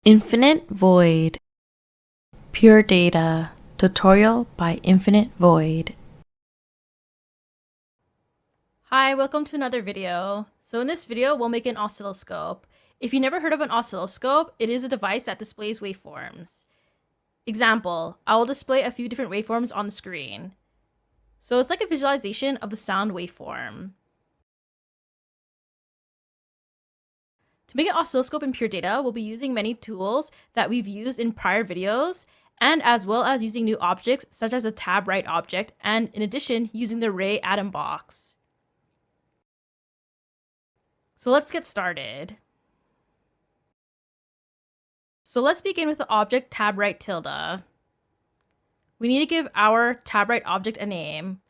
Infinite Void Pure Data Tutorial by Infinite Void. Hi, welcome to another video. So in this video, we'll make an oscilloscope. If you never heard of an oscilloscope, it is a device that displays waveforms. Example, I will display a few different waveforms on the screen. So it's like a visualization of the sound waveform. To make an oscilloscope in Pure Data, we'll be using many tools that we've used in prior videos, and as well as using new objects such as a tab right object, and in addition, using the array atom box. So let's get started. So let's begin with the object tab right tilde. We need to give our tab right object a name.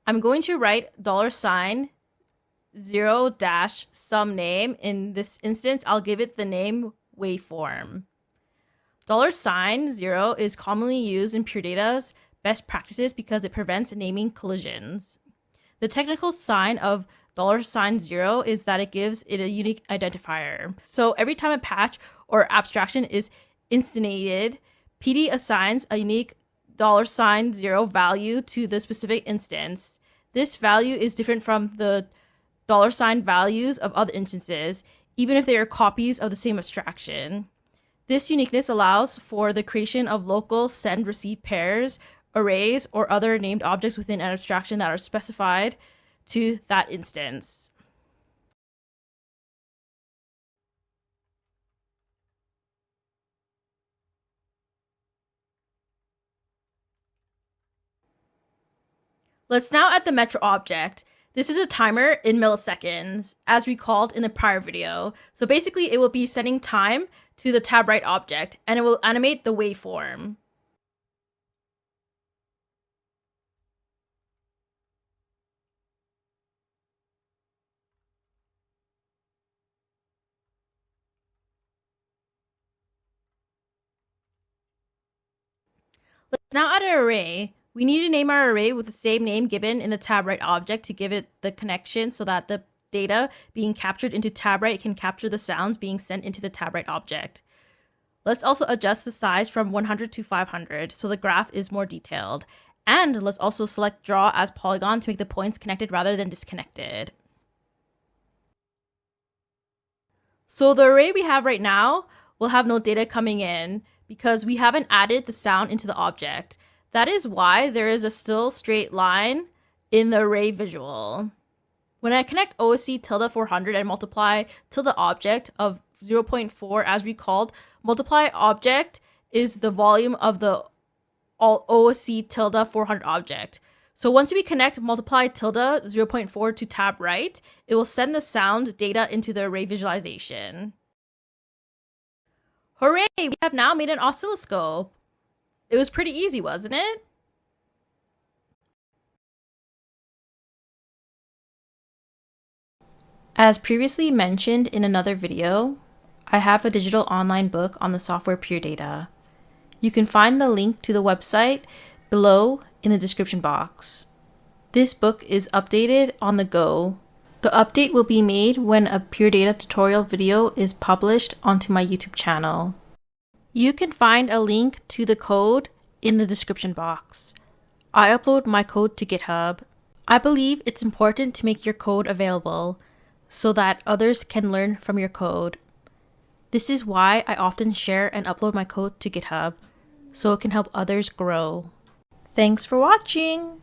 I'm going to write $0 some name. In this instance, I'll give it the name waveform. $0 is commonly used in Pure Data's best practices because it prevents naming collisions. The technical sign of $0 is that it gives it a unique identifier. So every time a patch or abstraction is instantiated, PD assigns a unique $0 value to the specific instance. This value is different from the $sign values of other instances, even if they are copies of the same abstraction. This uniqueness allows for the creation of local send-receive pairs, arrays, or other named objects within an abstraction that are specified to that instance. Let's now add the metro object. This is a timer in milliseconds, as recalled in the prior video. So basically, it will be sending time to the tab right object, and it will animate the waveform. Let's now add an array. We need to name our array with the same name given in the tab right object to give it the connection so that the data being captured into tab right can capture the sounds being sent into the tab right object. Let's also adjust the size from 100 to 500 so the graph is more detailed. And let's also select draw as polygon to make the points connected rather than disconnected. So the array we have right now will have no data coming in because we haven't added the sound into the object. That is why there is a still straight line in the array visual. When I connect OSC tilde 400 and multiply tilde object of 0.4 as recalled, multiply object is the volume of the OSC tilde 400 object. So once we connect multiply tilde 0.4 to tab right, it will send the sound data into the array visualization. Hooray! We have now made an oscilloscope. It was pretty easy, wasn't it? As previously mentioned in another video, I have a digital online book on the software Pure Data. You can find the link to the website below in the description box. This book is updated on the go. The update will be made when a Pure Data tutorial video is published onto my YouTube channel. You can find a link to the code in the description box. I upload my code to GitHub. I believe it's important to make your code available so that others can learn from your code. This is why I often share and upload my code to GitHub, so it can help others grow. Thanks for watching!